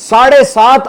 7.5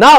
Now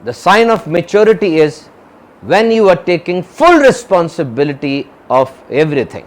The sign of maturity is when you are taking full responsibility of everything۔